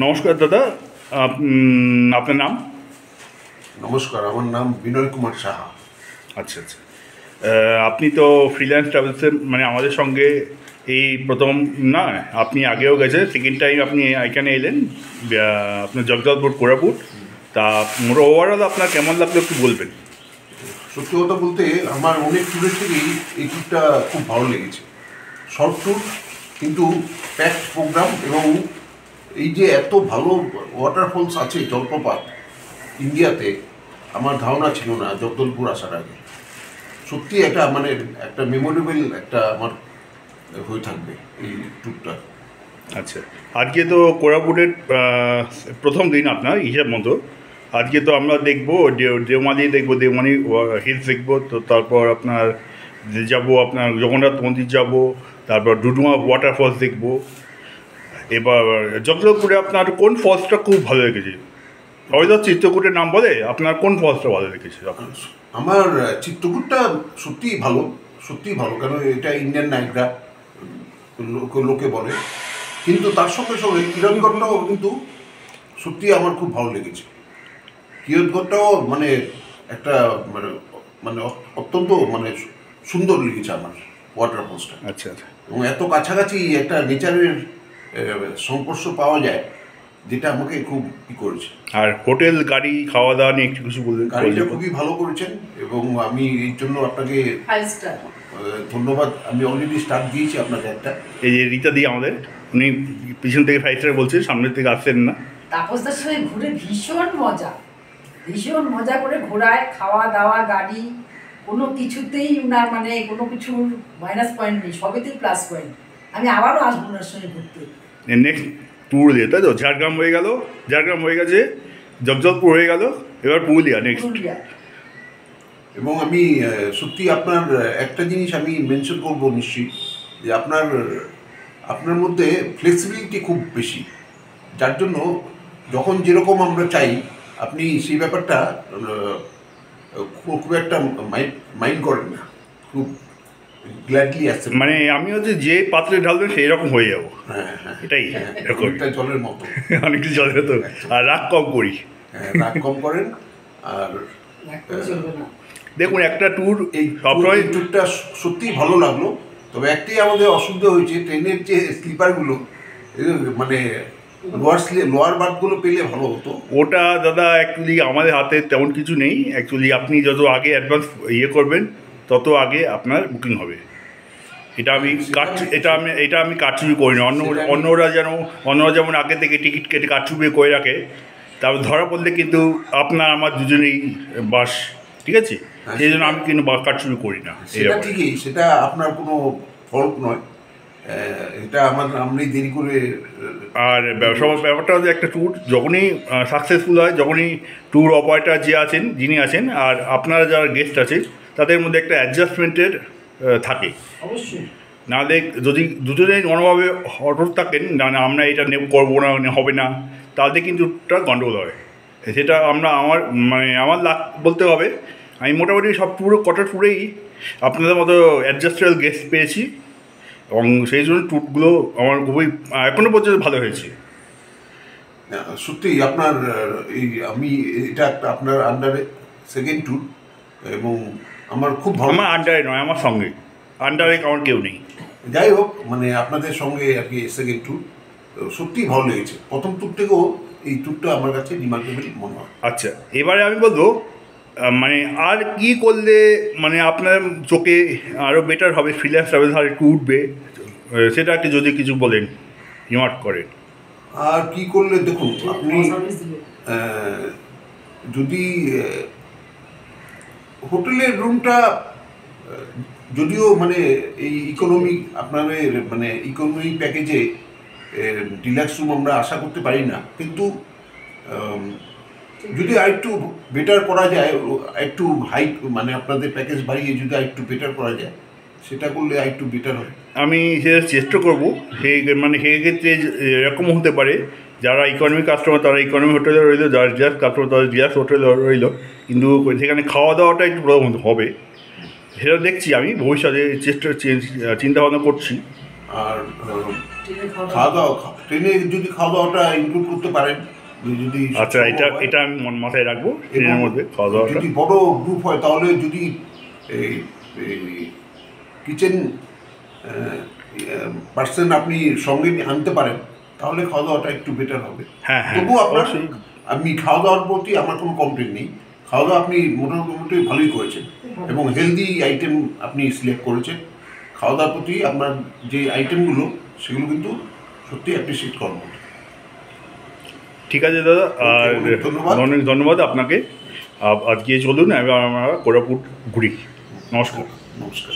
নমস্কার দাদা, আপনার নাম? নমস্কার, আমার নাম বিনয় কুমার সাহা। আচ্ছা আচ্ছা। আপনি তো ফ্রিল্যান্স ট্রাভেলসের মানে আমাদের সঙ্গে এই প্রথম না, আপনি আগেও গেছেন, সেকেন্ড টাইম আপনি এখানে এলেন, আপনার জগদলপুর কোরাপুট। তা মোট ওভারঅল আপনার কেমন লাগলো একটু বলবেন? সত্যি কথা বলতে আমার অনেক ট্যুরের থেকেই এই ট্যুরটা খুব ভালো লেগেছে। শর্ট ট্যুর কিন্তু প্যাকড প্রোগ্রাম, এবং এই যে এত ভালো ওয়াটারফলস আছে, জলপ্রপাত ইন্ডিয়াতে আমার ধারণা ছিল না জগদলপুর আসার আগে। সত্যি একটা মানে একটা মেমোরেবল একটা আমার হয়ে থাকবে এই ট্যুরটা। আচ্ছা, আজকে তো কোরাপুটের প্রথম দিন আপনার হিসাব মতো। আজকে তো আমরা দেখবো দেওমালি দেখবো, দেওমালি হিলস দেখবো, তো তারপর আপনার যাবো আপনার জগন্নাথ মন্দির যাব, তারপর ডুডুমা ওয়াটারফলস দেখবো। এবার জগদলপুরে আপনার কোন ফলসটা খুব ভালো লেগেছে? হয়তো চিত্রকূটের নাম বলে, আপনার কোন ফলসটা ভালো লেগেছে আপনার? আমার চিত্রকূটটা সত্যিই ভালো, সত্যিই ভালো, কারণ এটা ইন্ডিয়ান নায়গ্রা লোকে বলে। কিন্তু তার সঙ্গে সঙ্গে কিরণগড়টাও কিন্তু সত্যি আমার খুব ভালো লেগেছে। কিরণগড়টাও মানে একটা মানে মানে অত্যন্ত মানে সুন্দর লেগেছে আমার ওয়াটারফলসটা। আচ্ছা আচ্ছা। এবং এত কাছাকাছি একটা নেচারের সংস্পর্শ পাওয়া যায়, যেটা আমাকে খুব করেছে। আর হোটেল, গাড়ি, খাওয়া দাওয়া নিয়ে একটু কিছু বলবেন? গাড়িটা খুবই ভালো করেছেন, এবং আমি এই জন্য আপনাকে ধন্যবাদ। আমি অলরেডি স্টার্ট দিয়েছি আপনাকে একটা। এই যে রীতা দি আমাদের, উনি পিছন থেকে 5 স্টার বলছেন, সামনের থেকে আসছেন না। তাপসদার সঙ্গে ঘুরে ভীষণ মজা করে ঘোরায়, খাওয়া দাওয়া, গাড়ি, কোনো কিছুতেই উনার মানে কোনো কিছুর মাইনাস পয়েন্ট নেই, সবেতেই প্লাস পয়েন্ট। আমি আবারও আসবো ওনার সঙ্গে ঘুরতে। নেক্সট ট্যুর দিয়ে, তাই তো? ঝাড়গ্রাম হয়ে গেল, ঝাড়গ্রাম হয়ে গেছে, জগদলপুর হয়ে গেল, এবার পুরুলিয়া নেক্সট। এবং আমি সত্যি আপনার একটা জিনিস আমি মেনশন করবো নিশ্চয়ই, যে আপনার মধ্যে ফ্লেক্সিবিলিটি খুব বেশি, যার জন্য যখন যেরকম আমরা চাই আপনি সেই ব্যাপারটা খুব একটা মাইন্ড করেন না, খুব গ্ল্যাডলি আসছে। মানে আমি হচ্ছে যে পাত্রে ঢালবেন সেই রকম হয়ে যাবো। হ্যাঁ হ্যাঁ, এটাই একটা জলের মতো। অনেকটা জলের তো। আর রাগ কম করি। হ্যাঁ, রাগ কম করেন। আর দেখুন, একটা ট্যুর এই সবসময় ট্যুরটা সত্যিই ভালো লাগলো। তবে একটাই আমাদের অসুবিধা হয়েছে, ট্রেনের যে স্লিপারগুলো মানে লোয়ার বার্থগুলো পেলে ভালো হতো। ওটা দাদা অ্যাকচুয়ালি আমাদের হাতে তেমন কিছু নেই। অ্যাকচুয়ালি আপনি যত আগে অ্যাডভান্স করবেন, তত আগে আপনার বুকিং হবে। এটা আমি কারচুপি করি না। অন্যরা যেমন আগে থেকে টিকিট কেটে কারচুপি করে রাখে, তারপর ধরা পড়লে কিন্তু আপনার আমার দুজনেই বাস, ঠিক আছে? সেই জন্য আমি কিন্তু কারচুপি করি না। সেটা ঠিকই, সেটা আপনার কোনো ফল্ট নয়, এটা আমরাই দেরি করে। আর ব্যাপারটা হচ্ছে, একটা ট্যুর যখনই সাকসেসফুল হয়, যখনই ট্যুর অপারেটর যিনি আছেন আর আপনারা যারা গেস্ট আছে, তাদের মধ্যে একটা অ্যাডজাস্টমেন্টের থাকে। অবশ্যই। নাহলে যদি দুজনেই মনোভাবে অটুট থাকেন, না আমরা এটা করবো না, হবে না, তাহলে কিন্তু ট্যুরটা গণ্ডগোল হয়। সেটা আমার লাক বলতে হবে। আমি মোটামুটি সব কটা ট্যুরেই আপনাদের মতো অ্যাডজাস্টেবল গেস্ট পেয়েছি, এবং সেই জন্য ট্যুরগুলো আমার খুবই এখনো পর্যন্ত ভালো হয়েছে। সত্যি আপনার এটা একটা আপনার আন্ডারে সেকেন্ড ট্যুর, এবং আমার খুব ভালো। আমার আন্ডারে নয়, আমার সঙ্গে। আন্ডারে আমার কেউ নেই। যাই হোক, মানে আপনাদের সঙ্গে আর কি সেকেন্ড ট্যুর সত্যিই ভালো লেগেছে। প্রথম ট্যুর থেকেও এই ট্যুরটা আমার কাছে রিমার্কেবল মনে হয়। আচ্ছা, এবারে আমি বলবো মানে আর কি করলে মানে আপনার চোখে আরও বেটার হবে, ফ্রিল্যান্স ট্রাভেল আর একটু উঠবে, সেটাকে যদি কিছু বলেন, রিমার্ক করেন। আর কি করলে, দেখুন আপনি যদি হোটেলের রুমটা, যদিও মানে এই ইকোনমি আপনাদের মানে ইকোনমি প্যাকেজে ডিলাক্স রুম আমরা আশা করতে পারি না, কিন্তু যদি আরেকটু বেটার করা যায়, একটু হাইট মানে আপনাদের প্যাকেজ বাড়িয়ে যদি আরেকটু বেটার করা যায়, সেটা করলে আরেকটু বেটার হয়। আমি সেটা চেষ্টা করবো। সেক্ষেত্রে এরকম হতে পারে, যারা ইকোনমি কাস্টমার তারা ইকোনমি হোটেলে রইলো, যারা রিল্যাক্স কাস্টমার তারা রিল্যাক্স হোটেলে রইলো, কিন্তু সেখানে খাওয়া দাওয়াটা একটু প্রবলেম হবে। সেটা দেখছি, আমি ভবিষ্যতে চিন্তাভাবনা করছি। আর খাওয়া দাওয়া ট্রেনে যদি খাওয়া দাওয়াটা ইনক্লুড করতে পারেন, যদি আচ্ছা, এটা আমি মাথায় রাখবো ট্রেনের মধ্যে খাওয়া দাওয়াটা। যদি বড় গ্রুপ হয় তাহলে যদি কিচেন পার্সন আপনি সঙ্গে আনতে পারেন তাহলে খাওয়া দাওয়াটা একটু বেটার হবে। হ্যাঁ, তবু আপনার অবশ্যই। আমি খাওয়া দাওয়ার প্রতি আমার কোনো কমপ্লেন নেই। খাওয়া দাওয়া আপনি মোটামুটি ভালোই করেছেন এবং হেলদি আইটেম আপনি সিলেক্ট করেছেন। খাওয়া দাওয়ার প্রতি আপনার যে আইটেমগুলো সেগুলো কিন্তু সত্যি অ্যাপ্রিসিয়েট করার মতো। ঠিক আছে দাদা, আর ধন্যবাদ। অনেক ধন্যবাদ আপনাকে। আজকে চলুন আমরা কোরাপুট ঘুরি। নমস্কার। নমস্কার।